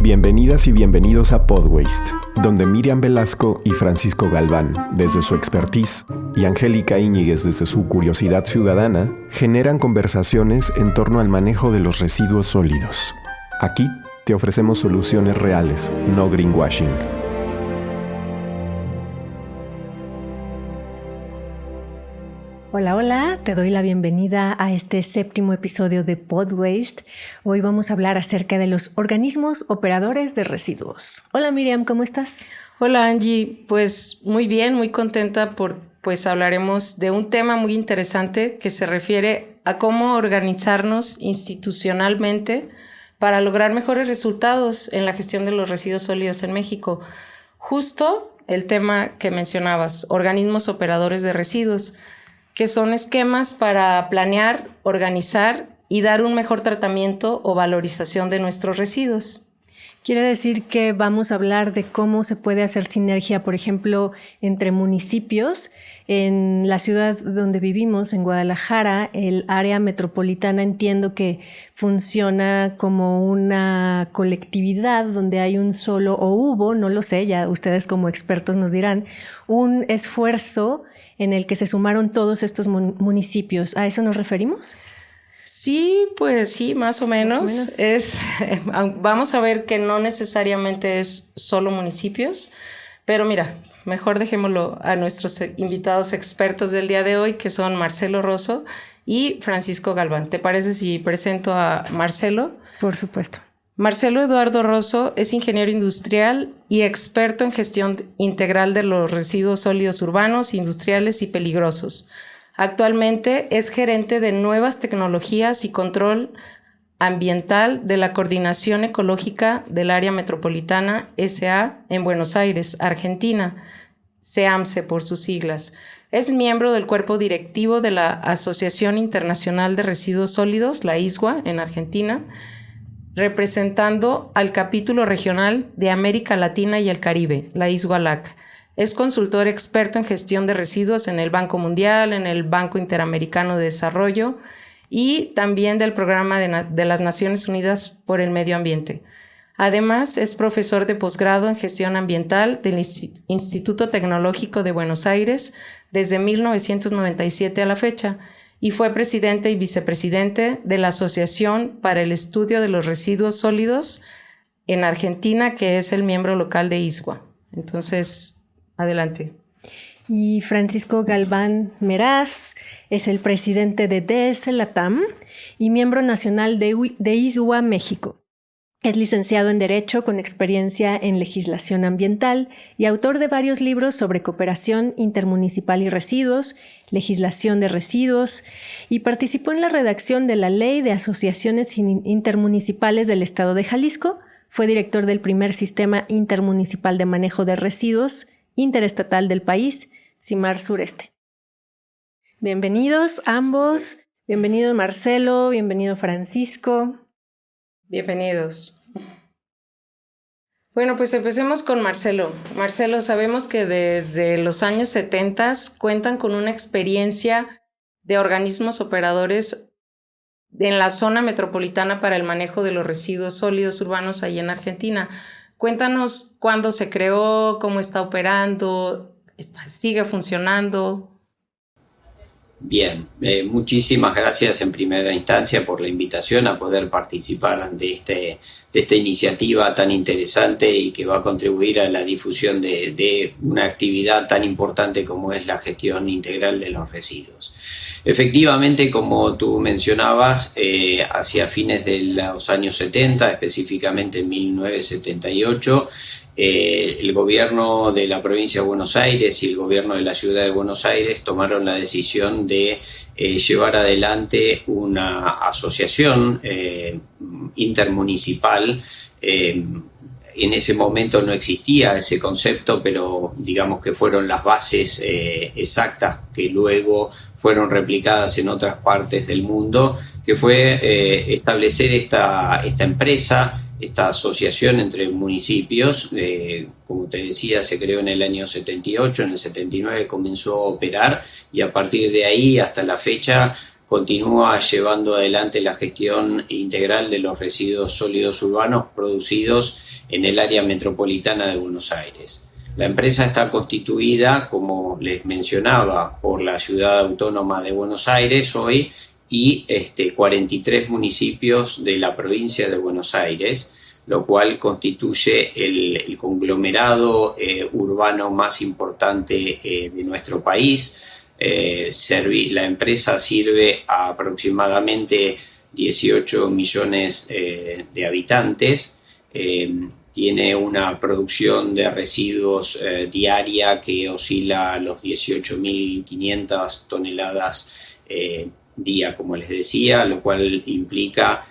Bienvenidas y bienvenidos a Podwaste, donde Miriam Velasco y Francisco Galván, desde su expertise, y Angélica Íñiguez desde su curiosidad ciudadana, generan conversaciones en torno al manejo de los residuos sólidos. Aquí te ofrecemos soluciones reales, no greenwashing. Hola, hola, te doy la bienvenida a este 7º episodio de Podwaste. Hoy vamos a hablar acerca de los organismos operadores de residuos. Hola Miriam, ¿cómo estás? Hola Angie, pues muy bien, muy contenta pues hablaremos de un tema muy interesante que se refiere a cómo organizarnos institucionalmente para lograr mejores resultados en la gestión de los residuos sólidos en México. Justo el tema que mencionabas, organismos operadores de residuos, que son esquemas para planear, organizar y dar un mejor tratamiento o valorización de nuestros residuos. Quiere decir que vamos a hablar de cómo se puede hacer sinergia, por ejemplo, entre municipios. En la ciudad donde vivimos, en Guadalajara, el área metropolitana, entiendo que funciona como una colectividad donde hay un solo, o hubo, no lo sé, ya ustedes como expertos nos dirán, un esfuerzo en el que se sumaron todos estos municipios. ¿A eso nos referimos? Sí, pues sí, más o menos. Vamos a ver que no necesariamente es solo municipios, pero mira, mejor dejémoslo a nuestros invitados expertos del día de hoy, que son Marcelo Rosso y Francisco Galván. ¿Te parece si presento a Marcelo? Por supuesto. Marcelo Eduardo Rosso es ingeniero industrial y experto en gestión integral de los residuos sólidos urbanos, industriales y peligrosos. Actualmente es gerente de nuevas tecnologías y control ambiental de la Coordinación Ecológica del Área Metropolitana S.A. en Buenos Aires, Argentina, SEAMSE por sus siglas. Es miembro del cuerpo directivo de la Asociación Internacional de Residuos Sólidos, la ISWA, en Argentina, representando al capítulo regional de América Latina y el Caribe, la ISWA-LAC. Es consultor experto en gestión de residuos en el Banco Mundial, en el Banco Interamericano de Desarrollo y también del Programa de las Naciones Unidas por el Medio Ambiente. Además, es profesor de posgrado en gestión ambiental del Instituto Tecnológico de Buenos Aires desde 1997 a la fecha y fue presidente y vicepresidente de la Asociación para el Estudio de los Residuos Sólidos en Argentina, que es el miembro local de ISWA. Entonces, adelante. Y Francisco Galván Meraz es el presidente de DS Latam y miembro nacional de ISWA México. Es licenciado en Derecho con experiencia en legislación ambiental y autor de varios libros sobre cooperación intermunicipal y residuos, legislación de residuos, y participó en la redacción de la Ley de Asociaciones Intermunicipales del Estado de Jalisco. Fue director del primer Sistema Intermunicipal de Manejo de Residuos interestatal del país, CIMAR Sureste. Bienvenidos ambos. Bienvenido Marcelo, bienvenido Francisco. Bienvenidos. Bueno, pues empecemos con Marcelo. Marcelo, sabemos que desde los años 70 cuentan con una experiencia de organismos operadores en la zona metropolitana para el manejo de los residuos sólidos urbanos ahí en Argentina. Cuéntanos cuándo se creó, cómo está operando, sigue funcionando. Bien, muchísimas gracias en primera instancia por la invitación a poder participar de esta iniciativa tan interesante y que va a contribuir a la difusión de una actividad tan importante como es la gestión integral de los residuos. Efectivamente, como tú mencionabas, hacia fines de los años 70, específicamente en 1978, el gobierno de la provincia de Buenos Aires y el gobierno de la ciudad de Buenos Aires tomaron la decisión de llevar adelante una asociación intermunicipal. En ese momento no existía ese concepto, pero digamos que fueron las bases exactas que luego fueron replicadas en otras partes del mundo, que fue establecer esta empresa, esta asociación entre municipios. Como te decía, se creó en el año 78, en el 79 comenzó a operar y a partir de ahí hasta la fecha continúa llevando adelante la gestión integral de los residuos sólidos urbanos producidos en el área metropolitana de Buenos Aires. La empresa está constituida, como les mencionaba, por la Ciudad Autónoma de Buenos Aires hoy y 43 municipios de la provincia de Buenos Aires, lo cual constituye el conglomerado urbano más importante de nuestro país. La empresa sirve a aproximadamente 18 millones de habitantes. Tiene una producción de residuos diaria que oscila a los 18.500 toneladas día, como les decía, lo cual implica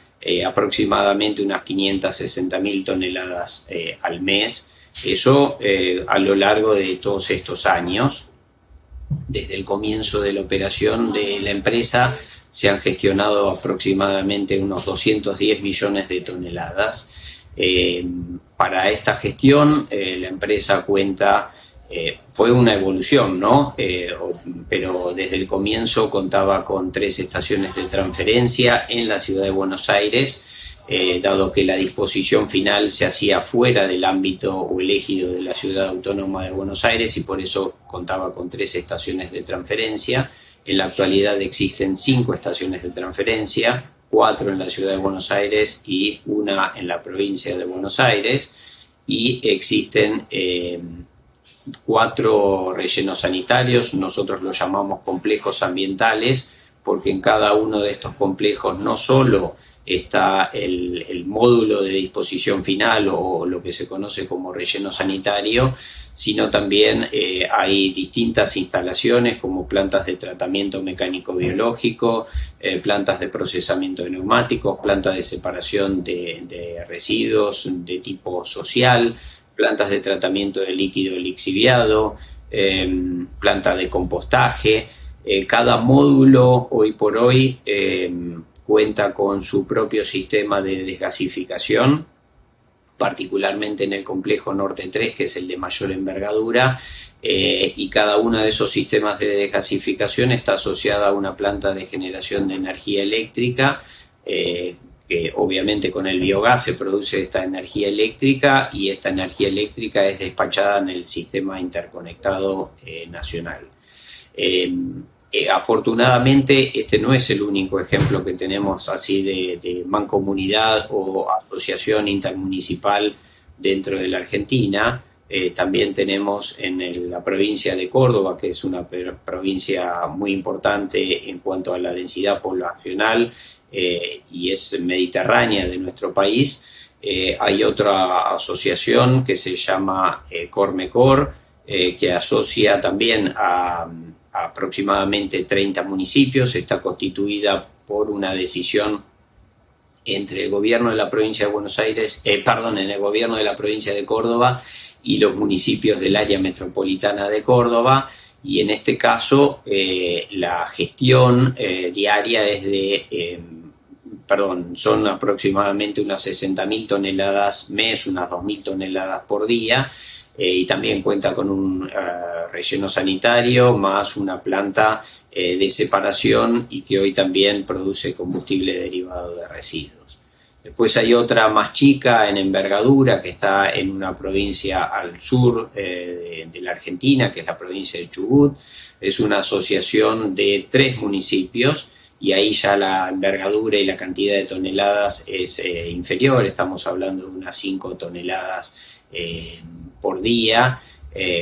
aproximadamente unas 560.000 toneladas al mes. Eso a lo largo de todos estos años. Desde el comienzo de la operación de la empresa se han gestionado aproximadamente unos 210 millones de toneladas. Para esta gestión la empresa cuenta, fue una evolución, ¿no? Pero desde el comienzo contaba con 3 estaciones de transferencia en la ciudad de Buenos Aires, dado que la disposición final se hacía fuera del ámbito o el ejido de la Ciudad Autónoma de Buenos Aires y por eso contaba con 3 estaciones de transferencia. En la actualidad existen 5 estaciones de transferencia, 4 en la Ciudad de Buenos Aires y 1 en la provincia de Buenos Aires, y existen 4 rellenos sanitarios. Nosotros los llamamos complejos ambientales porque en cada uno de estos complejos no solo está el módulo de disposición final o lo que se conoce como relleno sanitario, sino también hay distintas instalaciones como plantas de tratamiento mecánico-biológico, plantas de procesamiento de neumáticos, plantas de separación de residuos de tipo social, plantas de tratamiento de líquido lixiviado, planta de compostaje. Cada módulo hoy por hoy cuenta con su propio sistema de desgasificación, particularmente en el complejo Norte 3, que es el de mayor envergadura, y cada uno de esos sistemas de desgasificación está asociada a una planta de generación de energía eléctrica, que obviamente con el biogás se produce esta energía eléctrica y esta energía eléctrica es despachada en el sistema interconectado nacional. Afortunadamente este no es el único ejemplo que tenemos así de mancomunidad o asociación intermunicipal dentro de la Argentina. También tenemos en la provincia de Córdoba, que es una provincia muy importante en cuanto a la densidad poblacional y es mediterránea de nuestro país. Hay otra asociación que se llama Cormecor, que asocia también a aproximadamente 30 municipios. Está constituida por una decisión entre el gobierno de la provincia de Buenos Aires, en el gobierno de la provincia de Córdoba y los municipios del área metropolitana de Córdoba, y en este caso la gestión diaria es son aproximadamente unas 60.000 toneladas mes, unas 2.000 toneladas por día, y también cuenta con un relleno sanitario más una planta de separación y que hoy también produce combustible derivado de residuos. Después hay otra más chica en envergadura que está en una provincia al sur de la Argentina, que es la provincia de Chubut. Es una asociación de 3 municipios y ahí ya la envergadura y la cantidad de toneladas es inferior. Estamos hablando de unas 5 toneladas por día,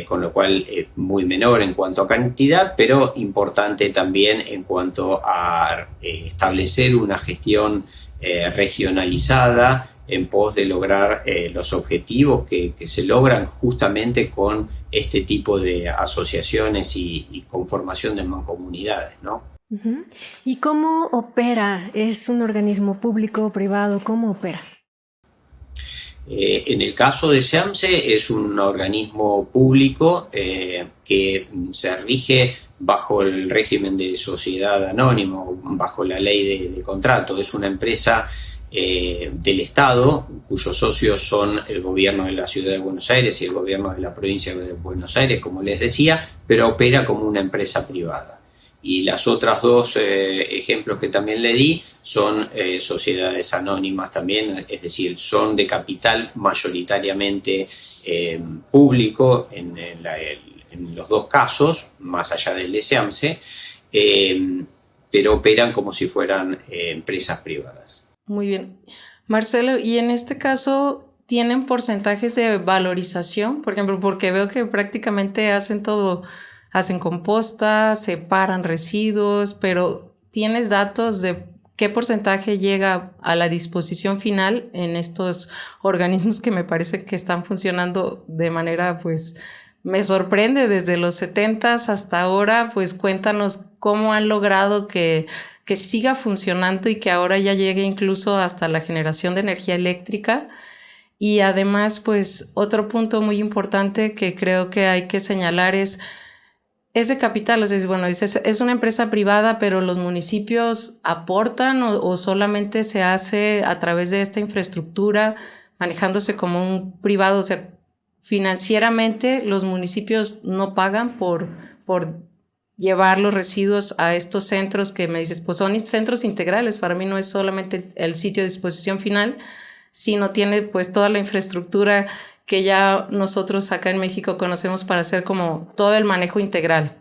con lo cual es muy menor en cuanto a cantidad, pero importante también en cuanto a establecer una gestión regionalizada en pos de lograr los objetivos que se logran justamente con este tipo de asociaciones y conformación de mancomunidades, ¿no? Uh-huh. ¿Y cómo opera? ¿Es un organismo público o privado? ¿Cómo opera? En el caso de SEAMSE es un organismo público que se rige bajo el régimen de sociedad anónima, bajo la ley de contrato. Es una empresa del Estado, cuyos socios son el gobierno de la Ciudad de Buenos Aires y el gobierno de la provincia de Buenos Aires, como les decía, pero opera como una empresa privada. Y las otras dos ejemplos que también le di son sociedades anónimas también, es decir, son de capital mayoritariamente público en los dos casos, más allá del de SEAMSE, pero operan como si fueran empresas privadas. Muy bien. Marcelo, y en este caso, ¿tienen porcentajes de valorización? Por ejemplo, porque veo que prácticamente hacen todo. Hacen composta, separan residuos, pero ¿tienes datos de qué porcentaje llega a la disposición final en estos organismos que me parece que están funcionando de manera, pues, me sorprende desde los 70s hasta ahora? Pues cuéntanos cómo han logrado que siga funcionando y que ahora ya llegue incluso hasta la generación de energía eléctrica. Y además, pues, otro punto muy importante que creo que hay que señalar es ese capital. O sea, bueno, es una empresa privada, pero los municipios aportan o solamente se hace a través de esta infraestructura, manejándose como un privado. O sea, financieramente los municipios no pagan por llevar los residuos a estos centros que me dices, pues son centros integrales. Para mí no es solamente el sitio de disposición final, sino tiene pues toda la infraestructura que ya nosotros acá en México conocemos para hacer como todo el manejo integral.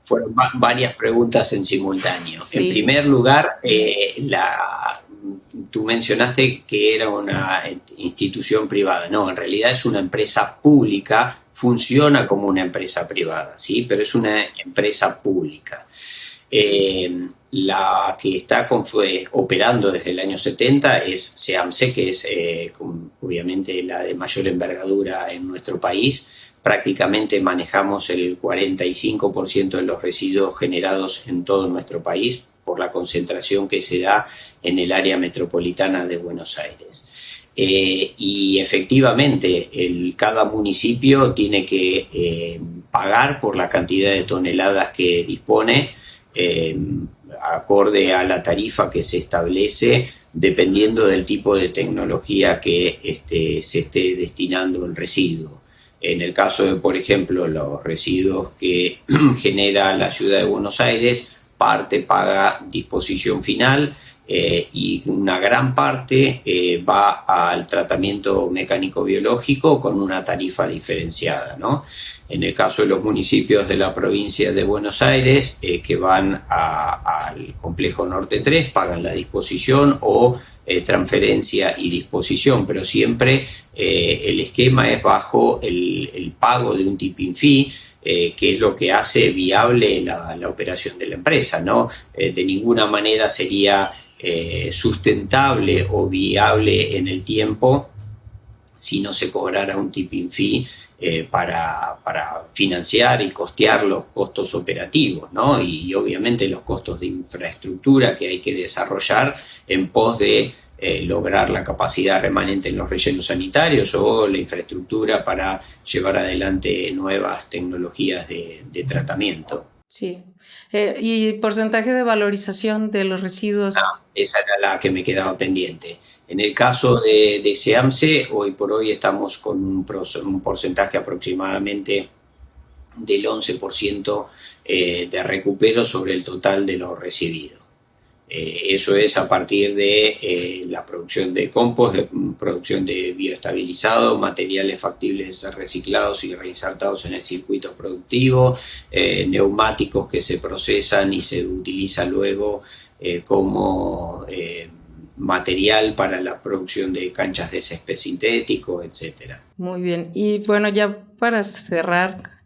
Fueron varias preguntas en simultáneo. Sí. En primer lugar, tú mencionaste que era una institución privada. No, en realidad es una empresa pública, funciona como una empresa privada, ¿sí? Pero es una empresa pública. La que está operando desde el año 70 es SEAMSE, que es obviamente la de mayor envergadura en nuestro país. Prácticamente manejamos el 45% de los residuos generados en todo nuestro país por la concentración que se da en el área metropolitana de Buenos Aires. Y efectivamente, cada municipio tiene que pagar por la cantidad de toneladas que dispone, acorde a la tarifa que se establece, dependiendo del tipo de tecnología que se esté destinando el residuo. En el caso de, por ejemplo, los residuos que genera la ciudad de Buenos Aires, parte paga disposición final y una gran parte va al tratamiento mecánico-biológico con una tarifa diferenciada, ¿no? En el caso de los municipios de la provincia de Buenos Aires que van al complejo Norte 3, pagan la disposición o transferencia y disposición, pero siempre el esquema es bajo el pago de un tipping fee, que es lo que hace viable la operación de la empresa, ¿no? De ninguna manera sería sustentable o viable en el tiempo si no se cobrara un tipping fee para financiar y costear los costos operativos, ¿no? Y obviamente los costos de infraestructura que hay que desarrollar en pos de lograr la capacidad remanente en los rellenos sanitarios o la infraestructura para llevar adelante nuevas tecnologías de tratamiento. Sí. ¿Y porcentaje de valorización de los residuos? Esa era la que me quedaba pendiente. En el caso de SEAMSE, hoy por hoy estamos con un porcentaje aproximadamente del 11% de recupero sobre el total de lo recibido. Eso es a partir de la producción de compost, de producción de bioestabilizado, materiales factibles de ser reciclados y reinsertados en el circuito productivo, neumáticos que se procesan y se utiliza luego como material para la producción de canchas de césped sintético, etc. Muy bien. Y bueno, ya para cerrar,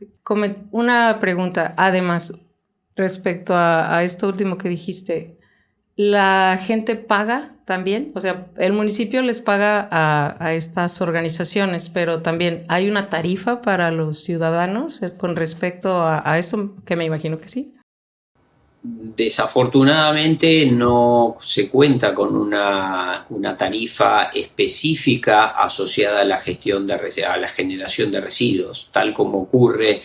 una pregunta, además, respecto a esto último que dijiste. ¿La gente paga también? O sea, el municipio les paga a estas organizaciones, pero también hay una tarifa para los ciudadanos con respecto a eso, que me imagino que sí. Desafortunadamente no se cuenta con una tarifa específica asociada a la generación de residuos, tal como ocurre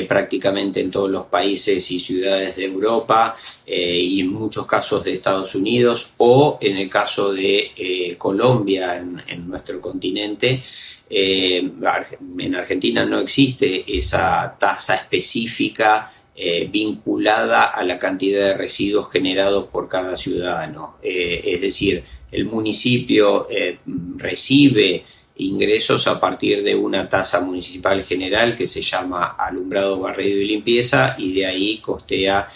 prácticamente en todos los países y ciudades de Europa y en muchos casos de Estados Unidos, o en el caso de Colombia en nuestro continente. En Argentina no existe esa tasa específica vinculada a la cantidad de residuos generados por cada ciudadano. Es decir, el municipio recibe ingresos a partir de una tasa municipal general que se llama alumbrado, barrido y limpieza, y de ahí costea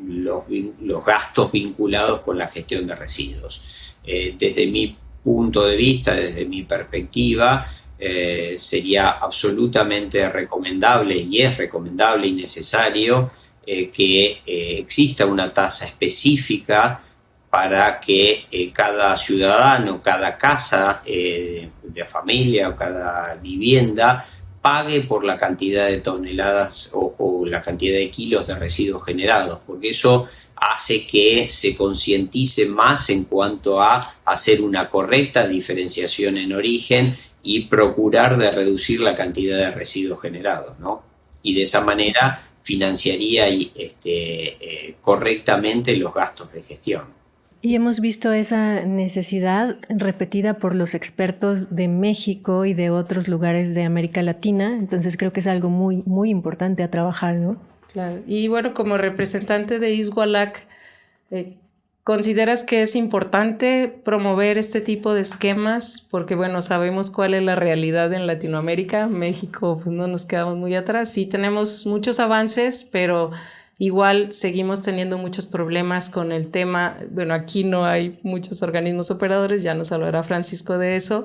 los gastos vinculados con la gestión de residuos. Desde mi punto de vista, desde mi perspectiva, sería absolutamente recomendable, y es recomendable y necesario que exista una tasa específica para que cada ciudadano, cada casa de familia o cada vivienda pague por la cantidad de toneladas o la cantidad de kilos de residuos generados, porque eso hace que se concientice más en cuanto a hacer una correcta diferenciación en origen y procurar de reducir la cantidad de residuos generados, ¿no? Y de esa manera financiaría correctamente los gastos de gestión. Y hemos visto esa necesidad repetida por los expertos de México y de otros lugares de América Latina, entonces creo que es algo muy, muy importante a trabajar, ¿no? Claro. Y bueno, como representante de ISWALAC, ¿consideras que es importante promover este tipo de esquemas? Porque bueno, sabemos cuál es la realidad en Latinoamérica. México, pues no nos quedamos muy atrás. Sí tenemos muchos avances, pero igual seguimos teniendo muchos problemas con el tema. Bueno, aquí no hay muchos organismos operadores, ya nos hablará Francisco de eso,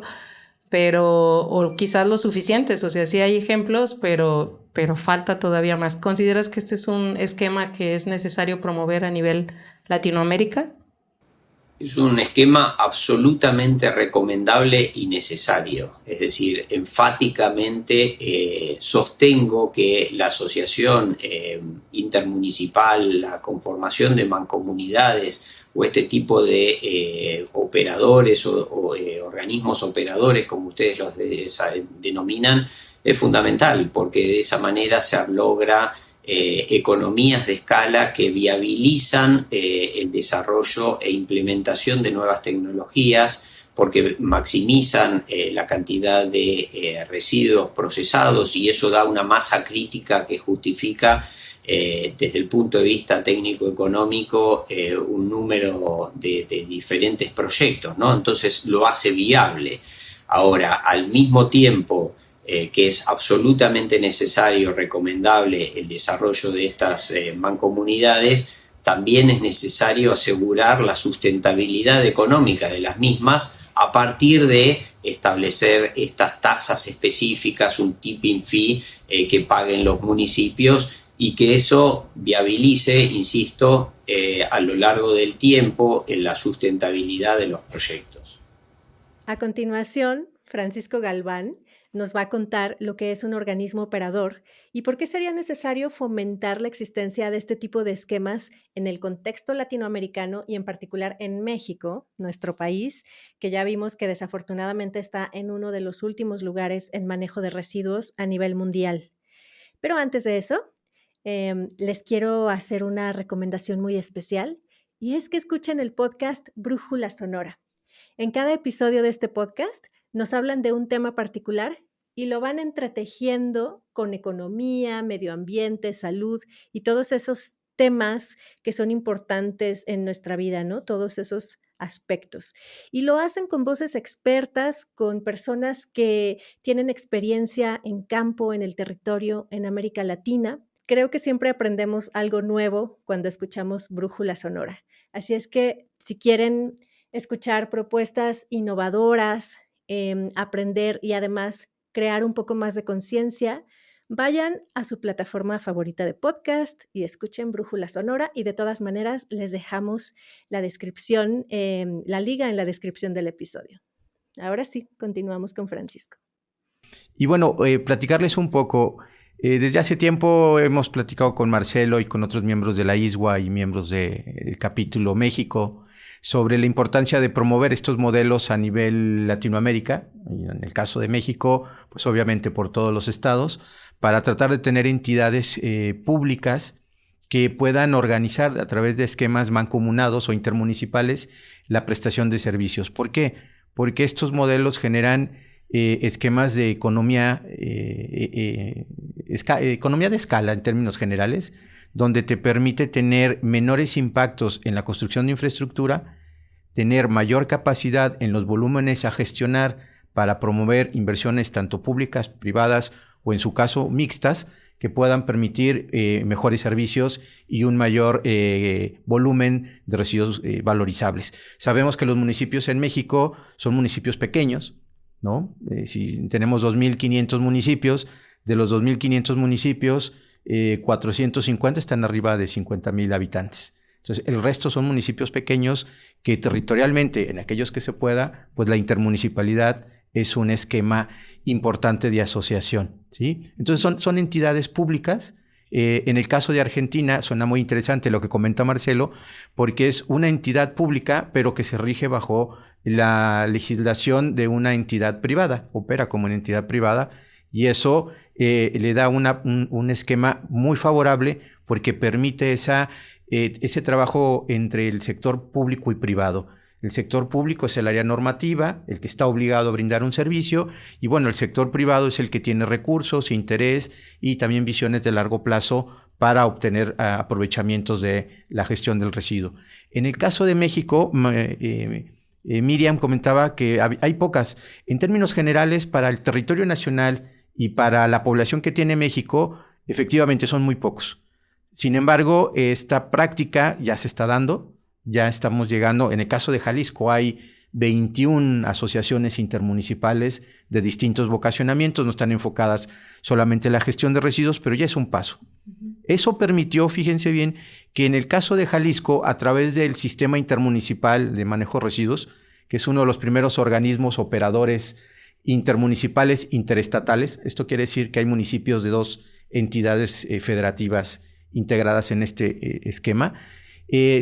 o quizás los suficientes, o sea, sí hay ejemplos, pero falta todavía más. ¿Consideras que este es un esquema que es necesario promover a nivel Latinoamérica? Es un esquema absolutamente recomendable y necesario. Es decir, enfáticamente sostengo que la asociación intermunicipal, la conformación de mancomunidades o este tipo de operadores o organismos operadores, como ustedes los denominan, es fundamental, porque de esa manera se logra economías de escala que viabilizan el desarrollo e implementación de nuevas tecnologías, porque maximizan la cantidad de residuos procesados, y eso da una masa crítica que justifica desde el punto de vista técnico-económico un número de diferentes proyectos, ¿no? Entonces lo hace viable. Ahora, al mismo tiempo que es absolutamente necesario, recomendable el desarrollo de estas mancomunidades, también es necesario asegurar la sustentabilidad económica de las mismas a partir de establecer estas tasas específicas, un tipping fee que paguen los municipios, y que eso viabilice, insisto, a lo largo del tiempo en la sustentabilidad de los proyectos. A continuación, Francisco Galván nos va a contar lo que es un organismo operador y por qué sería necesario fomentar la existencia de este tipo de esquemas en el contexto latinoamericano y en particular en México, nuestro país, que ya vimos que desafortunadamente está en uno de los últimos lugares en manejo de residuos a nivel mundial. Pero antes de eso, les quiero hacer una recomendación muy especial, y es que escuchen el podcast Brújula Sonora. En cada episodio de este podcast nos hablan de un tema particular y lo van entretejiendo con economía, medio ambiente, salud y todos esos temas que son importantes en nuestra vida, ¿no? Todos esos aspectos. Y lo hacen con voces expertas, con personas que tienen experiencia en campo, en el territorio, en América Latina. Creo que siempre aprendemos algo nuevo cuando escuchamos Brújula Sonora. Así es que si quieren escuchar propuestas innovadoras, aprender y además crear un poco más de conciencia, vayan a su plataforma favorita de podcast y escuchen Brújula Sonora, y de todas maneras les dejamos la descripción, la liga en la descripción del episodio. Ahora sí, continuamos con Francisco. Y bueno, platicarles un poco. Desde hace tiempo hemos platicado con Marcelo y con otros miembros de la ISWA y miembros del capítulo México sobre la importancia de promover estos modelos a nivel Latinoamérica, y en el caso de México, pues obviamente por todos los estados, para tratar de tener entidades públicas que puedan organizar a través de esquemas mancomunados o intermunicipales la prestación de servicios. ¿Por qué? Porque estos modelos generan esquemas de economía economía de escala en términos generales, donde te permite tener menores impactos en la construcción de infraestructura, tener mayor capacidad en los volúmenes a gestionar para promover inversiones tanto públicas, privadas o en su caso mixtas, que puedan permitir mejores servicios y un mayor volumen de residuos valorizables. Sabemos que los municipios en México son municipios pequeños, ¿no? Si tenemos 2.500 municipios, de los 2.500 municipios, 450 están arriba de 50,000 habitantes. Entonces, el resto son municipios pequeños que territorialmente, en aquellos que se pueda, pues la intermunicipalidad es un esquema importante de asociación, ¿sí? Entonces, son entidades públicas. En el caso de Argentina, suena muy interesante lo que comenta Marcelo, porque es una entidad pública, pero que se rige bajo la legislación de una entidad privada, opera como una entidad privada, y eso le da un esquema muy favorable porque permite ese trabajo entre el sector público y privado. El sector público es el área normativa, el que está obligado a brindar un servicio, y bueno, el sector privado es el que tiene recursos, interés y también visiones de largo plazo para obtener aprovechamientos de la gestión del residuo. En el caso de México, Miriam comentaba que hay pocas. En términos generales, para el territorio nacional y para la población que tiene México, efectivamente son muy pocos. Sin embargo, esta práctica ya se está dando, ya estamos llegando. En el caso de Jalisco hay 21 asociaciones intermunicipales de distintos vocacionamientos, no están enfocadas solamente en la gestión de residuos, pero ya es un paso. Eso permitió, fíjense bien, que en el caso de Jalisco, a través del Sistema Intermunicipal de Manejo de Residuos, que es uno de los primeros organismos operadores intermunicipales interestatales, esto quiere decir que hay municipios de 2 entidades federativas integradas en este esquema,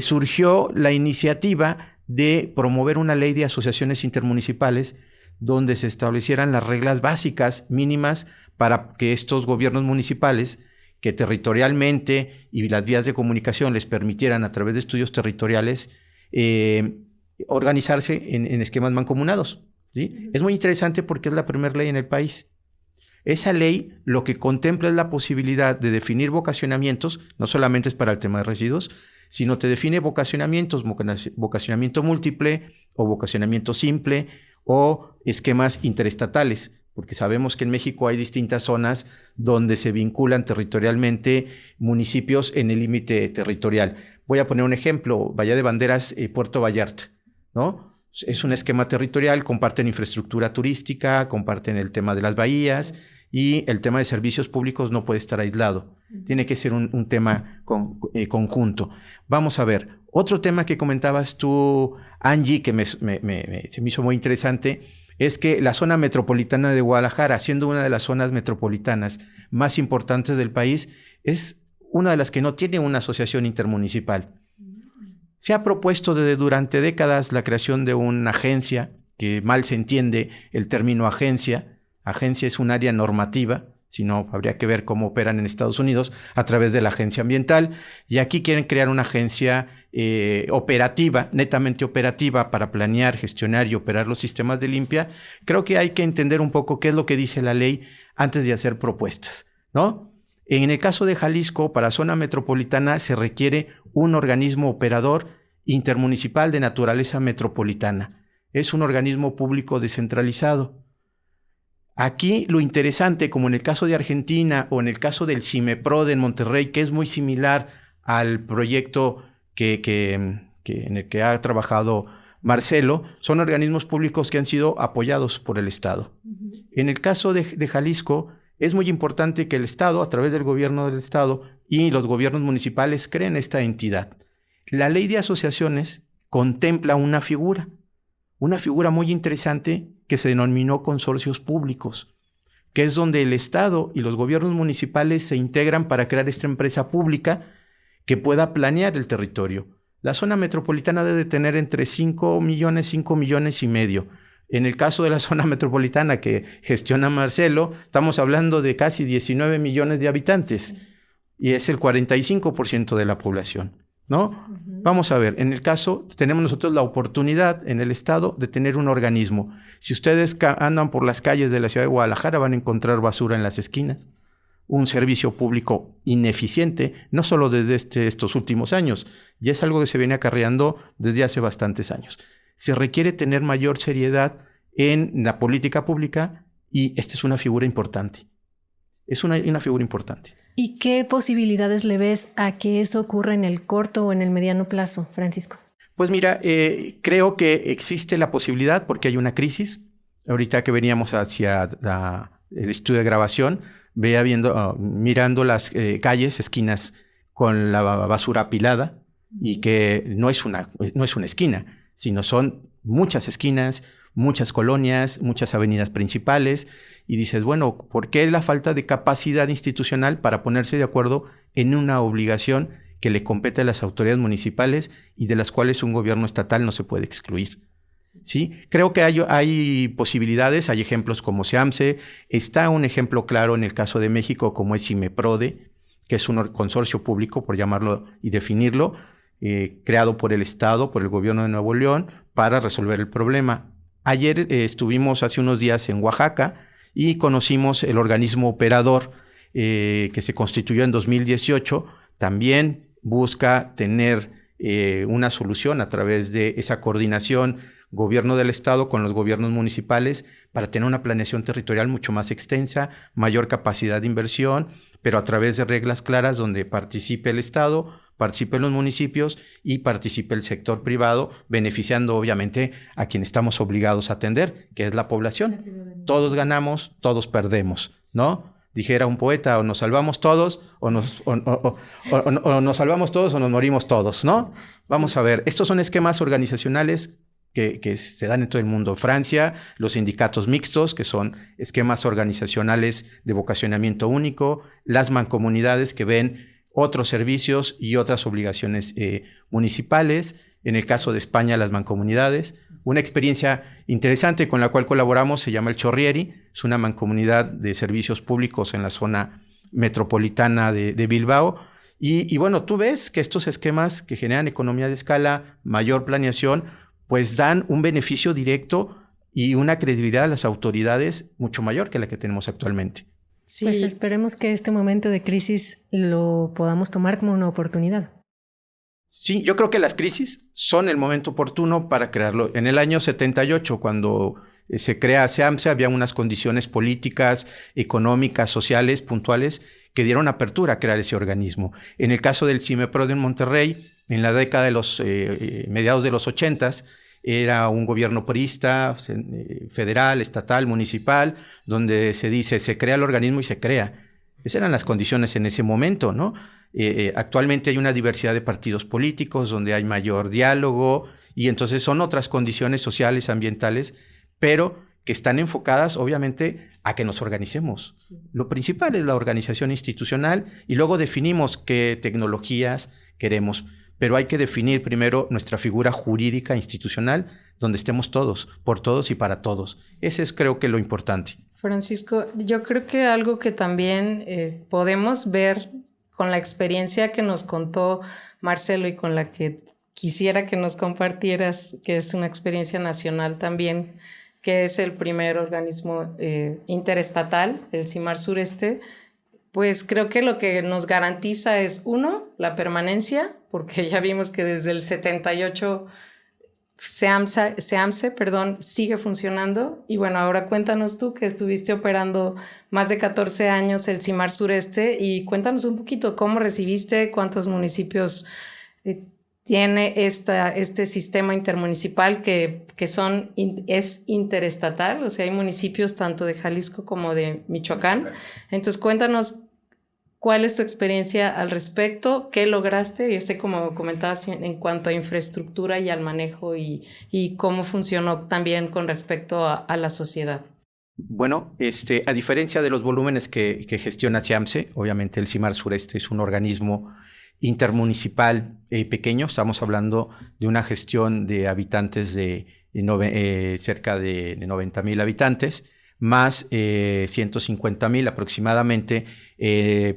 surgió la iniciativa de promover una ley de asociaciones intermunicipales donde se establecieran las reglas básicas mínimas para que estos gobiernos municipales, que territorialmente y las vías de comunicación les permitieran a través de estudios territoriales organizarse en esquemas mancomunados, ¿sí? Es muy interesante porque es la primera ley en el país. Esa ley lo que contempla es la posibilidad de definir vocacionamientos, no solamente es para el tema de residuos, sino te define vocacionamientos, vocacionamiento múltiple o vocacionamiento simple o esquemas interestatales, porque sabemos que en México hay distintas zonas donde se vinculan territorialmente municipios en el límite territorial. Voy a poner un ejemplo, Bahía de Banderas, Puerto Vallarta, ¿no? Es un esquema territorial, comparten infraestructura turística, comparten el tema de las bahías y el tema de servicios públicos no puede estar aislado. Tiene que ser un tema conjunto. Vamos a ver, otro tema que comentabas tú, Angie, que se me hizo muy interesante, es que la zona metropolitana de Guadalajara, siendo una de las zonas metropolitanas más importantes del país, es una de las que no tiene una asociación intermunicipal. Se ha propuesto durante décadas la creación de una agencia, que mal se entiende el término agencia. Agencia es un área normativa, si no habría que ver cómo operan en Estados Unidos a través de la agencia ambiental. Y aquí quieren crear una agencia operativa, netamente operativa, para planear, gestionar y operar los sistemas de limpia. Creo que hay que entender un poco qué es lo que dice la ley antes de hacer propuestas, ¿no? En el caso de Jalisco, para zona metropolitana se requiere un organismo operador intermunicipal de naturaleza metropolitana. Es un organismo público descentralizado. Aquí lo interesante, como en el caso de Argentina o en el caso del CIMEPROD en Monterrey, que es muy similar al proyecto en el que ha trabajado Marcelo, son organismos públicos que han sido apoyados por el Estado. En el caso de Jalisco, es muy importante que el Estado, a través del gobierno del Estado y los gobiernos municipales, creen esta entidad. La ley de asociaciones contempla una figura muy interesante que se denominó consorcios públicos, que es donde el Estado y los gobiernos municipales se integran para crear esta empresa pública que pueda planear el territorio. La zona metropolitana debe tener entre 5 millones y medio. En el caso de la zona metropolitana que gestiona Marcelo, estamos hablando de casi 19 millones de habitantes y es el 45% de la población, ¿no? Vamos a ver, en el caso, tenemos nosotros la oportunidad en el Estado de tener un organismo. Si ustedes andan por las calles de la ciudad de Guadalajara, van a encontrar basura en las esquinas, un servicio público ineficiente, no solo desde estos últimos años, ya es algo que se viene acarreando desde hace bastantes años. Se requiere tener mayor seriedad en la política pública y esta es una figura importante. Es una figura importante. ¿Y qué posibilidades le ves a que eso ocurra en el corto o en el mediano plazo, Francisco? Pues mira, creo que existe la posibilidad porque hay una crisis. Ahorita que veníamos hacia el estudio de grabación, mirando las calles, esquinas con la basura apilada y que no es una esquina, sino son muchas esquinas, muchas colonias, muchas avenidas principales y dices, bueno, ¿por qué la falta de capacidad institucional para ponerse de acuerdo en una obligación que le compete a las autoridades municipales y de las cuales un gobierno estatal no se puede excluir? ¿Sí? Creo que hay posibilidades, hay ejemplos como SEAMSE, está un ejemplo claro en el caso de México como es CIMEPRODE, que es un consorcio público, por llamarlo y definirlo, creado por el Estado, por el gobierno de Nuevo León, para resolver el problema. Ayer estuvimos hace unos días en Oaxaca y conocimos el organismo operador que se constituyó en 2018, también busca tener una solución a través de esa coordinación gobierno del estado con los gobiernos municipales para tener una planeación territorial mucho más extensa, mayor capacidad de inversión, pero a través de reglas claras donde participe el estado, participen los municipios y participe el sector privado, beneficiando obviamente a quien estamos obligados a atender, que es la población. Todos ganamos, todos perdemos, ¿no? Dijera un poeta, o nos salvamos todos, o nos salvamos todos o nos morimos todos, ¿no? Vamos a ver, estos son esquemas organizacionales que se dan en todo el mundo. Francia, los sindicatos mixtos, que son esquemas organizacionales de vocacionamiento único, las mancomunidades que ven otros servicios y otras obligaciones municipales. En el caso de España, las mancomunidades. Una experiencia interesante con la cual colaboramos se llama el Chorrieri, es una mancomunidad de servicios públicos en la zona metropolitana de Bilbao. Y bueno, tú ves que estos esquemas que generan economía de escala, mayor planeación, pues dan un beneficio directo y una credibilidad a las autoridades mucho mayor que la que tenemos actualmente. Sí. Pues esperemos que este momento de crisis lo podamos tomar como una oportunidad. Sí, yo creo que las crisis son el momento oportuno para crearlo. En el año 78, cuando se crea SEAMSE, había unas condiciones políticas, económicas, sociales, puntuales, que dieron apertura a crear ese organismo. En el caso del CIMEPRODE en Monterrey, en la década de los mediados de los 80s, era un gobierno priista, federal, estatal, municipal, donde se dice, se crea el organismo y se crea. Esas eran las condiciones en ese momento, ¿no? Actualmente hay una diversidad de partidos políticos donde hay mayor diálogo y entonces son otras condiciones sociales, ambientales, pero que están enfocadas obviamente a que nos organicemos. Sí. Lo principal es la organización institucional y luego definimos qué tecnologías queremos, pero hay que definir primero nuestra figura jurídica institucional donde estemos todos, por todos y para todos. Ese es creo que lo importante. Francisco, yo creo que algo que también podemos ver con la experiencia que nos contó Marcelo y con la que quisiera que nos compartieras, que es una experiencia nacional también, que es el primer organismo interestatal, el CIMAR Sureste, pues creo que lo que nos garantiza es, uno, la permanencia, porque ya vimos que desde el 78 SEAMSE, sigue funcionando. Y bueno, ahora cuéntanos tú que estuviste operando más de 14 años el CIMAR Sureste y cuéntanos un poquito cómo recibiste, cuántos municipios tiene este sistema intermunicipal que es interestatal, o sea, hay municipios tanto de Jalisco como de Michoacán. Entonces, cuéntanos cuál es tu experiencia al respecto, qué lograste, yo sé como comentabas en cuanto a infraestructura y al manejo y cómo funcionó también con respecto a la sociedad. Bueno, a diferencia de los volúmenes que gestiona SEAMSE, obviamente el CIMAR Sureste es un organismo intermunicipal pequeño, estamos hablando de una gestión de habitantes de cerca de 90,000 habitantes, más 150,000 aproximadamente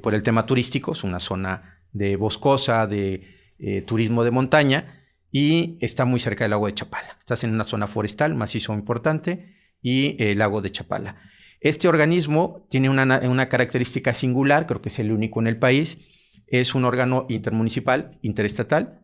por el tema turístico, es una zona de boscosa, de turismo de montaña y está muy cerca del lago de Chapala. Estás en una zona forestal, macizo importante y el lago de Chapala. Este organismo tiene una característica singular, creo que es el único en el país, es un órgano intermunicipal, interestatal,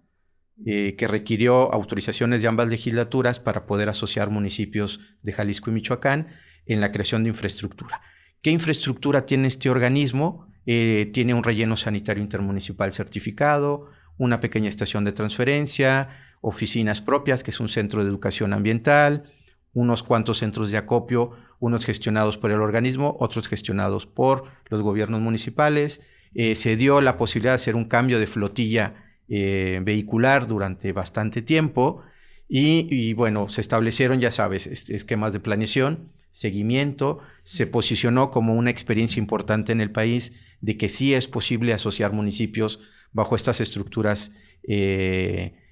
que requirió autorizaciones de ambas legislaturas para poder asociar municipios de Jalisco y Michoacán en la creación de infraestructura. ¿Qué infraestructura tiene este organismo? Tiene un relleno sanitario intermunicipal certificado, una pequeña estación de transferencia, oficinas propias, que es un centro de educación ambiental, unos cuantos centros de acopio, unos gestionados por el organismo, otros gestionados por los gobiernos municipales. Se dio la posibilidad de hacer un cambio de flotilla vehicular durante bastante tiempo y bueno, se establecieron, ya sabes, esquemas de planeación, seguimiento, se posicionó como una experiencia importante en el país de que sí es posible asociar municipios bajo estas estructuras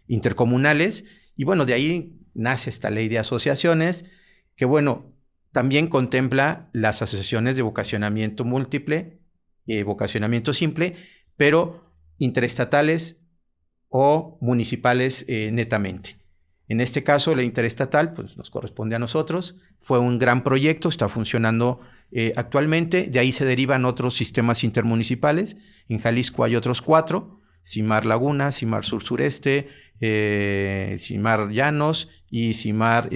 intercomunales y bueno, de ahí nace esta ley de asociaciones que bueno, también contempla las asociaciones de vocacionamiento múltiple, vocacionamiento simple, pero interestatales o municipales netamente. En este caso, la interestatal pues, nos corresponde a nosotros. Fue un gran proyecto, está funcionando actualmente. De ahí se derivan otros sistemas intermunicipales. En Jalisco hay otros 4, CIMAR Laguna, CIMAR Sur-Sureste, CIMAR Llanos y CIMAR,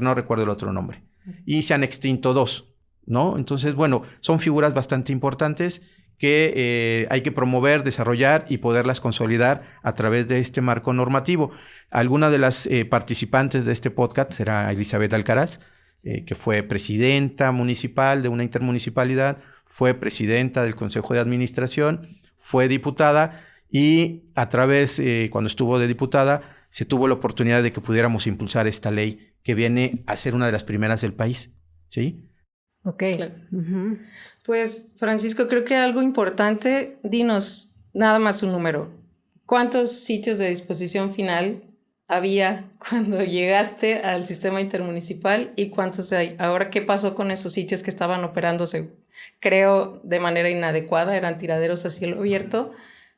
no recuerdo el otro nombre. Y se han extinto 2, ¿no? Entonces, bueno, son figuras bastante importantes que hay que promover, desarrollar y poderlas consolidar a través de este marco normativo. Alguna de las participantes de este podcast será Elizabeth Alcaraz, que fue presidenta municipal de una intermunicipalidad, fue presidenta del Consejo de Administración, fue diputada y a través, cuando estuvo de diputada, se tuvo la oportunidad de que pudiéramos impulsar esta ley que viene a ser una de las primeras del país, ¿sí? Ok. Claro. Uh-huh. Pues, Francisco, creo que algo importante, dinos nada más un número. ¿Cuántos sitios de disposición final había cuando llegaste al sistema intermunicipal y cuántos hay? Ahora, ¿qué pasó con esos sitios que estaban operándose, creo, de manera inadecuada? Eran tiraderos a cielo abierto.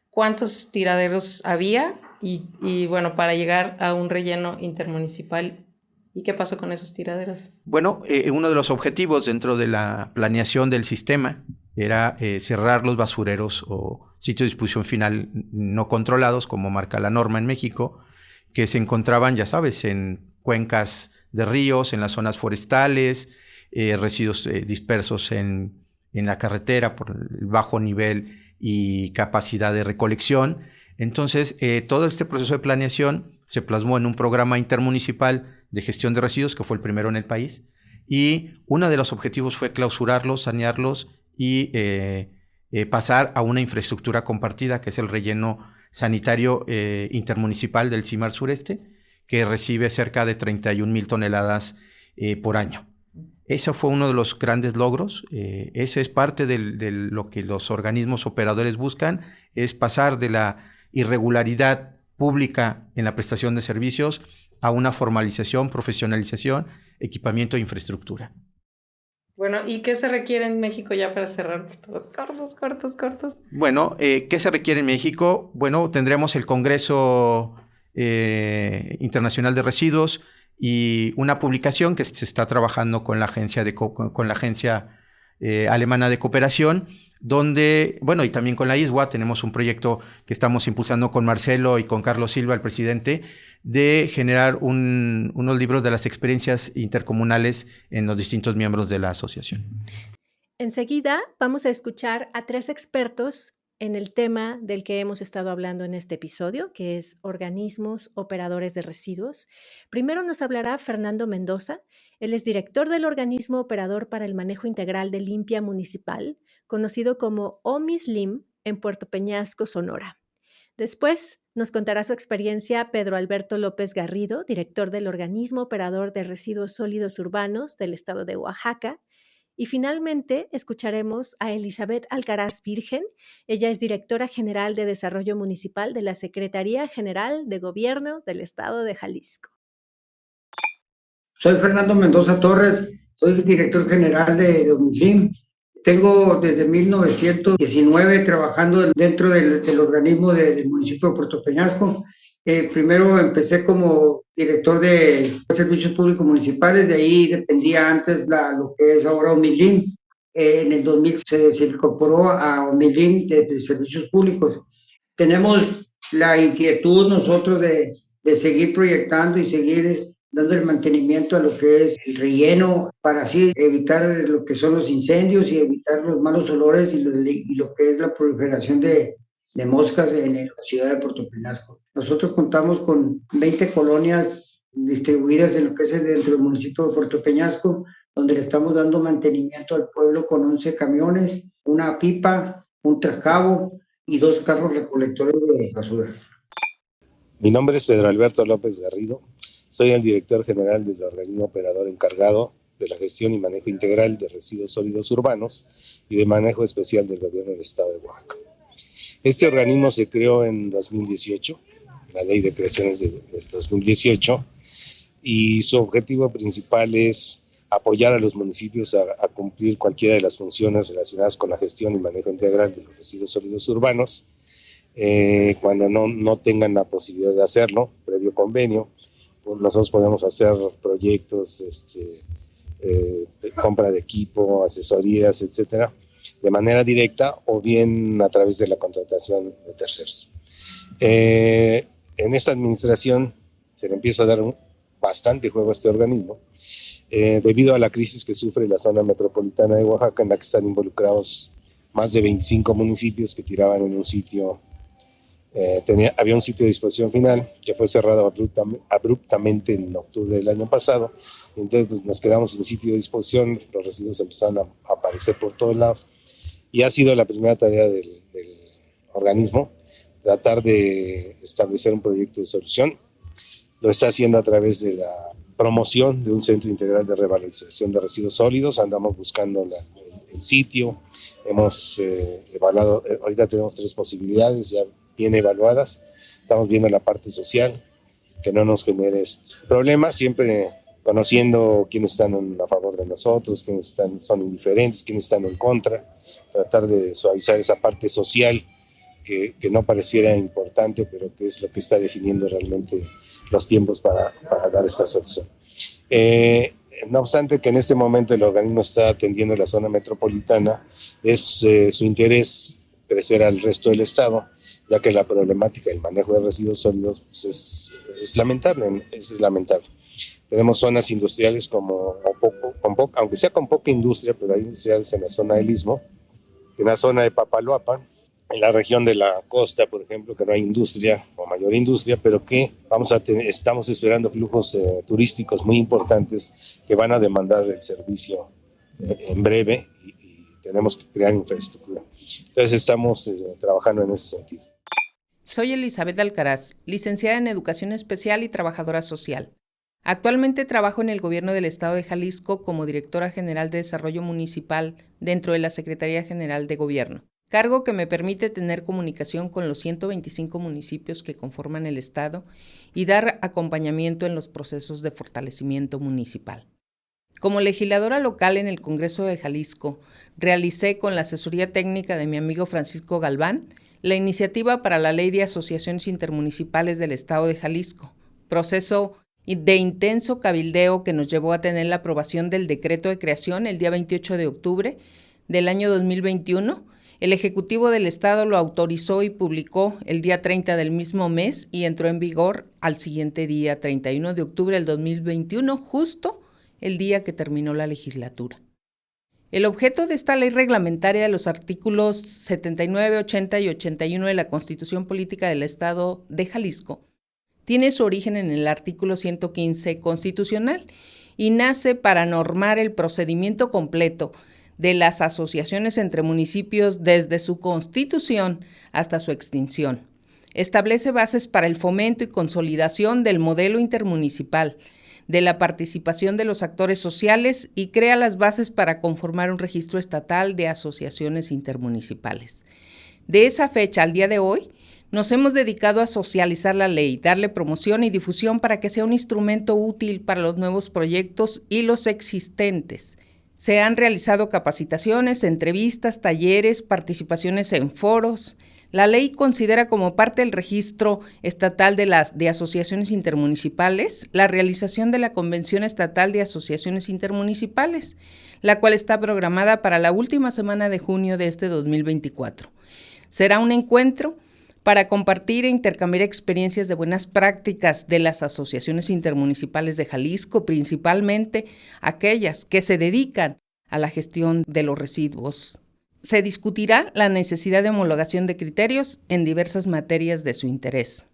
¿Cuántos tiraderos había? Y bueno, para llegar a un relleno intermunicipal, ¿y qué pasó con esos tiraderos? Bueno, uno de los objetivos dentro de la planeación del sistema era cerrar los basureros o sitios de disposición final no controlados, como marca la norma en México, que se encontraban, ya sabes, en cuencas de ríos, en las zonas forestales, residuos dispersos en la carretera por el bajo nivel y capacidad de recolección. Entonces, todo este proceso de planeación se plasmó en un programa intermunicipal de gestión de residuos, que fue el primero en el país, y uno de los objetivos fue clausurarlos, sanearlos y pasar a una infraestructura compartida, que es el relleno sanitario intermunicipal del CIMAR Sureste, que recibe cerca de 31,000 toneladas por año. Ese fue uno de los grandes logros. Ese es parte de lo que los organismos operadores buscan, es pasar de la irregularidad pública en la prestación de servicios a una formalización, profesionalización, equipamiento e infraestructura. Bueno, ¿y qué se requiere en México ya para cerrar estos cortos? Bueno, ¿qué se requiere en México? Bueno, tendremos el Congreso Internacional de Residuos y una publicación que se está trabajando con la agencia, alemana de cooperación, donde, bueno, y también con la ISWA tenemos un proyecto que estamos impulsando con Marcelo y con Carlos Silva, el presidente, de generar unos libros de las experiencias intercomunales en los distintos miembros de la asociación. Enseguida vamos a escuchar a 3 expertos en el tema del que hemos estado hablando en este episodio, que es organismos operadores de residuos. Primero nos hablará Fernando Mendoza. Él es director del organismo operador para el manejo integral de limpia municipal, conocido como OMISLIM, en Puerto Peñasco, Sonora. Después nos contará su experiencia Pedro Alberto López Garrido, director del organismo operador de residuos sólidos urbanos del estado de Oaxaca. Y finalmente escucharemos a Elizabeth Alcaraz Virgen. Ella es directora general de Desarrollo Municipal de la Secretaría General de Gobierno del Estado de Jalisco. Soy Fernando Mendoza Torres, soy director general de OMISLIM. Tengo desde 1919 trabajando dentro del organismo del municipio de Puerto Peñasco. Primero empecé como director de servicios públicos municipales, de ahí dependía antes lo que es ahora Omilin. En el 2000 se incorporó a Omilin de servicios públicos. Tenemos la inquietud nosotros de seguir proyectando y seguir dando el mantenimiento a lo que es el relleno para así evitar lo que son los incendios y evitar los malos olores y lo que es la proliferación de moscas en la ciudad de Puerto Peñasco. Nosotros contamos con 20 colonias distribuidas en lo que es dentro del municipio de Puerto Peñasco, donde le estamos dando mantenimiento al pueblo con 11 camiones, una pipa, un trascabo y 2 carros recolectores de basura. Mi nombre es Pedro Alberto López Garrido. Soy el director general del organismo operador encargado de la gestión y manejo integral de residuos sólidos urbanos y de manejo especial del gobierno del estado de Oaxaca. Este organismo se creó en 2018, la ley de creaciones de 2018, y su objetivo principal es apoyar a los municipios a cumplir cualquiera de las funciones relacionadas con la gestión y manejo integral de los residuos sólidos urbanos, cuando no tengan la posibilidad de hacerlo, previo convenio. Nosotros podemos hacer proyectos, compra de equipo, asesorías, etcétera, de manera directa o bien a través de la contratación de terceros. En esta administración se le empieza a dar bastante juego a este organismo, debido a la crisis que sufre la zona metropolitana de Oaxaca, en la que están involucrados más de 25 municipios que tiraban en un sitio. Había un sitio de disposición final que fue cerrado abruptamente en octubre del año pasado. Entonces pues, nos quedamos sin sitio de disposición, los residuos empezaron a aparecer por todos lados y ha sido la primera tarea del organismo tratar de establecer un proyecto de solución. Lo está haciendo a través de la promoción de un centro integral de revalorización de residuos sólidos. Andamos buscando el sitio, hemos evaluado, ahorita tenemos 3 posibilidades ya bien evaluadas. Estamos viendo la parte social, que no nos genere problemas, siempre conociendo quiénes están a favor de nosotros, quiénes son indiferentes, quiénes están en contra, tratar de suavizar esa parte social que no pareciera importante, pero que es lo que está definiendo realmente los tiempos para dar esta solución. No obstante que en este momento el organismo está atendiendo la zona metropolitana, es su interés crecer al resto del estado, ya que la problemática del manejo de residuos sólidos pues es lamentable, es lamentable. Tenemos zonas industriales aunque sea con poca industria, pero hay industriales en la zona del Istmo, en la zona de Papaloapan, en la región de la costa, por ejemplo, que no hay industria o mayor industria, pero que estamos esperando flujos turísticos muy importantes que van a demandar el servicio en breve y tenemos que crear infraestructura. Entonces estamos trabajando en ese sentido. Soy Elizabeth Alcaraz, licenciada en Educación Especial y trabajadora social. Actualmente trabajo en el Gobierno del Estado de Jalisco como Directora General de Desarrollo Municipal dentro de la Secretaría General de Gobierno, cargo que me permite tener comunicación con los 125 municipios que conforman el Estado y dar acompañamiento en los procesos de fortalecimiento municipal. Como legisladora local en el Congreso de Jalisco, realicé con la asesoría técnica de mi amigo Francisco Galván la iniciativa para la Ley de Asociaciones Intermunicipales del Estado de Jalisco, proceso de intenso cabildeo que nos llevó a tener la aprobación del decreto de creación el día 28 de octubre del año 2021. El Ejecutivo del Estado lo autorizó y publicó el día 30 del mismo mes y entró en vigor al siguiente día, 31 de octubre del 2021, justo el día que terminó la legislatura. El objeto de esta ley reglamentaria de los artículos 79, 80 y 81 de la Constitución Política del Estado de Jalisco tiene su origen en el artículo 115 constitucional y nace para normar el procedimiento completo de las asociaciones entre municipios desde su constitución hasta su extinción. Establece bases para el fomento y consolidación del modelo intermunicipal, de la participación de los actores sociales y crea las bases para conformar un registro estatal de asociaciones intermunicipales. De esa fecha al día de hoy, nos hemos dedicado a socializar la ley, darle promoción y difusión para que sea un instrumento útil para los nuevos proyectos y los existentes. Se han realizado capacitaciones, entrevistas, talleres, participaciones en foros. La ley considera como parte del registro estatal de asociaciones intermunicipales la realización de la Convención Estatal de Asociaciones Intermunicipales, la cual está programada para la última semana de junio de este 2024. Será un encuentro para compartir e intercambiar experiencias de buenas prácticas de las asociaciones intermunicipales de Jalisco, principalmente aquellas que se dedican a la gestión de los residuos. Se discutirá la necesidad de homologación de criterios en diversas materias de su interés.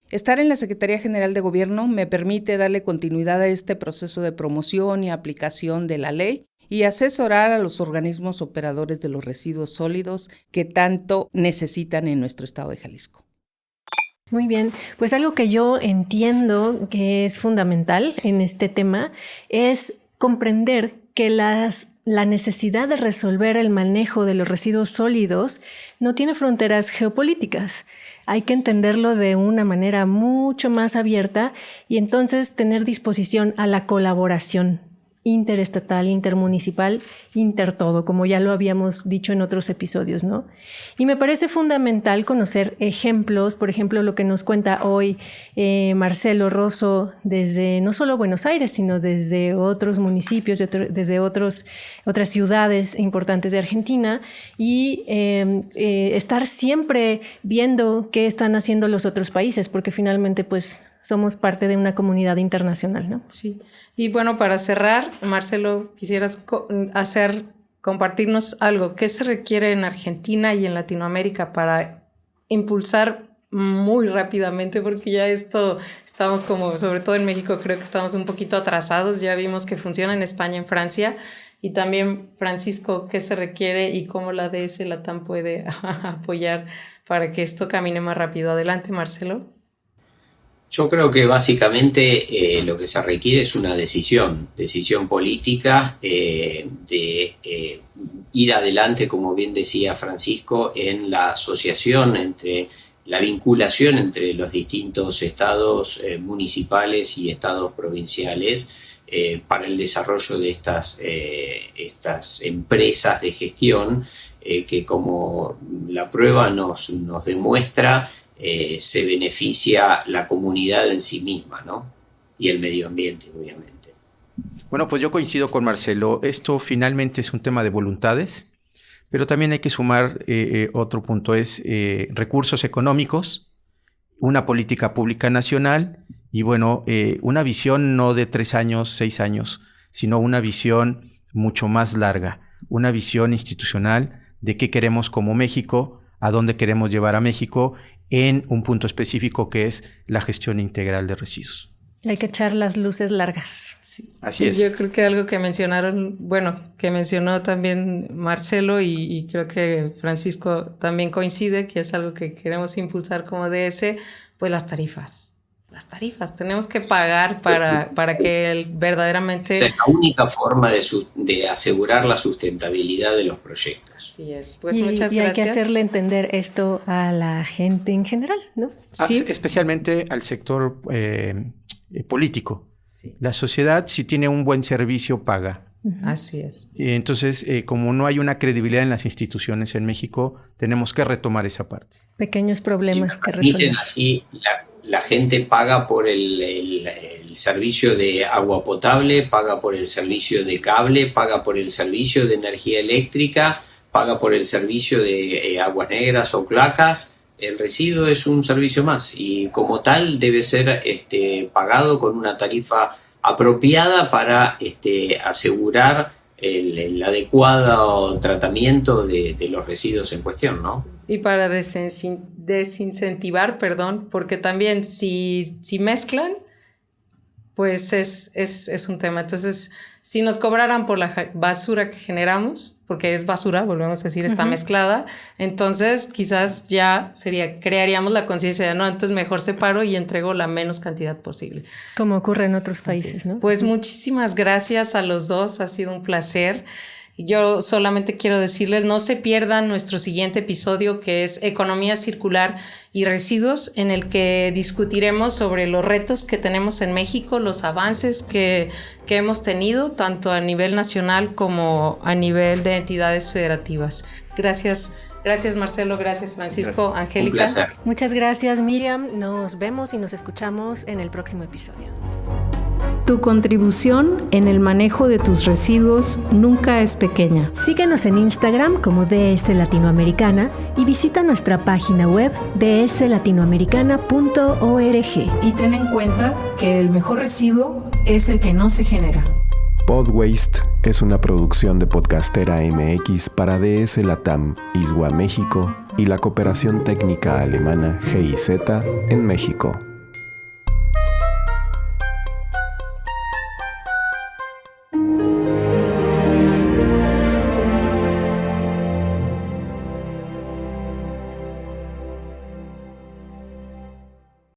Estar en la Secretaría General de Gobierno me permite darle continuidad a este proceso de promoción y aplicación de la ley y asesorar a los organismos operadores de los residuos sólidos que tanto necesitan en nuestro estado de Jalisco. Muy bien, pues algo que yo entiendo que es fundamental en este tema es comprender que la necesidad de resolver el manejo de los residuos sólidos no tiene fronteras geopolíticas. Hay que entenderlo de una manera mucho más abierta y entonces tener disposición a la colaboración interestatal, intermunicipal, intertodo, como ya lo habíamos dicho en otros episodios, ¿no? Y me parece fundamental conocer ejemplos, por ejemplo, lo que nos cuenta hoy Marcelo Rosso desde no solo Buenos Aires, sino desde otros municipios, desde otras ciudades importantes de Argentina, y estar siempre viendo qué están haciendo los otros países, porque finalmente, pues, somos parte de una comunidad internacional, ¿no? Sí. Y bueno, para cerrar, Marcelo, quisieras compartirnos algo. ¿Qué se requiere en Argentina y en Latinoamérica para impulsar muy rápidamente? Porque ya estamos como, sobre todo en México, creo que estamos un poquito atrasados. Ya vimos que funciona en España, en Francia. Y también, Francisco, ¿qué se requiere y cómo la DS Latam puede apoyar para que esto camine más rápido? Adelante, Marcelo. Yo creo que básicamente lo que se requiere es una decisión política de ir adelante, como bien decía Francisco, en la asociación, entre la vinculación entre los distintos estados municipales y estados provinciales para el desarrollo de estas empresas de gestión que, como la prueba nos demuestra, se beneficia la comunidad en sí misma, ¿no? Y el medio ambiente, obviamente. Bueno, pues yo coincido con Marcelo. Esto finalmente es un tema de voluntades, pero también hay que sumar otro punto, es recursos económicos, una política pública nacional y, bueno, una visión no de 3 años, 6 años, sino una visión mucho más larga, una visión institucional de qué queremos como México, a dónde queremos llevar a México en un punto específico que es la gestión integral de residuos. Hay que echar las luces largas. Sí. Así es. Yo creo que algo que que mencionó también Marcelo y creo que Francisco también coincide, que es algo que queremos impulsar como DS, pues las tarifas. Las tarifas, tenemos que pagar para que verdaderamente... Esa es la única forma de asegurar la sustentabilidad de los proyectos. Así es, pues muchas gracias. Y hay que hacerle entender esto a la gente en general, ¿no? Sí. Especialmente al sector político. Sí. La sociedad, si tiene un buen servicio, paga. Así es. Entonces, como no hay una credibilidad en las instituciones en México, tenemos que retomar esa parte. Pequeños problemas que resolver. Así, la gente paga por el servicio de agua potable, paga por el servicio de cable, paga por el servicio de energía eléctrica, paga por el servicio de aguas negras o cloacas. El residuo es un servicio más y como tal debe ser pagado con una tarifa apropiada para asegurar el adecuado tratamiento de los residuos en cuestión, ¿no? Y para desincentivar, porque también si mezclan, pues es un tema. Entonces, si nos cobraran por la basura que generamos, porque es basura, volvemos a decir, está mezclada, entonces quizás ya crearíamos la conciencia de no, entonces mejor separo y entrego la menos cantidad posible. Como ocurre en otros países, ¿no? Pues muchísimas gracias a los dos, ha sido un placer. Yo solamente quiero decirles, no se pierdan nuestro siguiente episodio, que es Economía Circular y Residuos, en el que discutiremos sobre los retos que tenemos en México, los avances que hemos tenido, tanto a nivel nacional como a nivel de entidades federativas. Gracias Gracias, Marcelo. Gracias, Francisco. Gracias. Angélica. Un placer. Muchas gracias, Miriam. Nos vemos y nos escuchamos en el próximo episodio. Tu contribución en el manejo de tus residuos nunca es pequeña. Síguenos en Instagram como DS Latinoamericana y visita nuestra página web dslatinoamericana.org. Y ten en cuenta que el mejor residuo es el que no se genera. Podwaste es una producción de Podcastera MX para DS Latam, ISWA México y la cooperación técnica alemana GIZ en México.